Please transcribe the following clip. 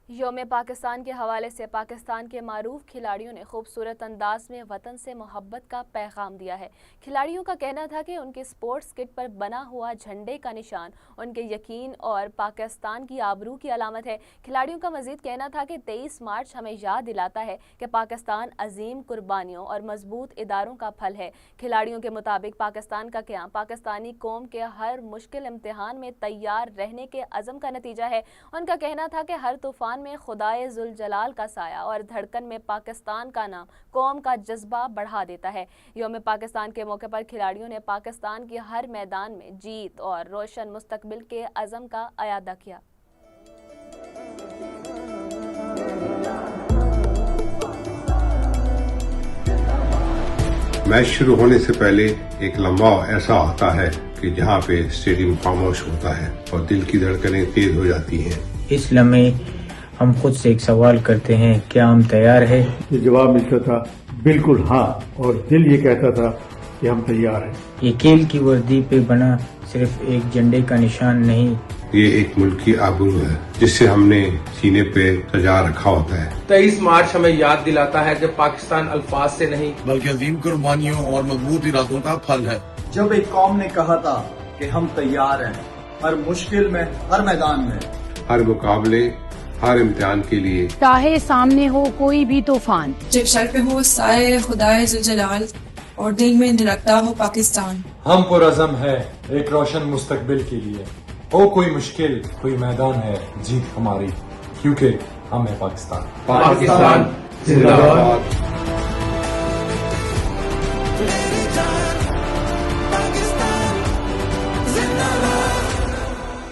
یوم پاکستان کے حوالے سے پاکستان کے معروف کھلاڑیوں نے خوبصورت انداز میں وطن سے محبت کا پیغام دیا ہے۔ کھلاڑیوں کا کہنا تھا کہ ان کے سپورٹس کٹ پر بنا ہوا جھنڈے کا نشان ان کے یقین اور پاکستان کی آبرو کی علامت ہے۔ کھلاڑیوں کا مزید کہنا تھا کہ 23 مارچ ہمیں یاد دلاتا ہے کہ پاکستان عظیم قربانیوں اور مضبوط اداروں کا پھل ہے۔ کھلاڑیوں کے مطابق پاکستان کا قیام پاکستانی قوم کے ہر مشکل امتحان میں تیار رہنے کے عزم کا نتیجہ ہے۔ ان کا کہنا تھا کہ ہر طوفان میں خدائے ذوالجلال کا سایہ اور دھڑکن میں پاکستان کا نام قوم کا جذبہ بڑھا دیتا ہے۔ یوم پاکستان کے موقع پر کھلاڑیوں نے پاکستان کی ہر میدان میں جیت اور روشن مستقبل کے عزم کا اعادہ کیا۔ میچ شروع ہونے سے پہلے ایک لمحہ ایسا آتا ہے کہ جہاں پہ اسٹیڈیم خاموش ہوتا ہے اور دل کی دھڑکنیں تیز ہو جاتی ہیں۔ اس لمحے ہم خود سے ایک سوال کرتے ہیں، کیا ہم تیار ہیں؟ یہ جواب ملتا تھا بالکل ہاں، اور دل یہ کہتا تھا کہ ہم تیار ہیں۔ یہ کھیل کی وردی پہ بنا صرف ایک جھنڈے کا نشان نہیں، یہ ایک ملک کی آبرو ہے جس سے ہم نے سینے پہ سجا رکھا ہوتا ہے۔ 23 مارچ ہمیں یاد دلاتا ہے کہ پاکستان الفاظ سے نہیں بلکہ عظیم قربانیوں اور مضبوط ارادوں کا پھل ہے۔ جب ایک قوم نے کہا تھا کہ ہم تیار ہیں، ہر مشکل میں، ہر میدان میں، ہر مقابلے، ہر امتحان کے لیے، چاہے سامنے ہو کوئی بھی طوفان، جب سر پہ ہو سائے خدائے ذوالجلال اور دل میں دھڑکتا ہو پاکستان، ہم پرعزم ہے ایک روشن مستقبل کے لیے۔ ہو کوئی مشکل، کوئی میدان ہے، جیت ہماری، کیونکہ ہم ہے پاکستان۔ پاکستان زندہ باد۔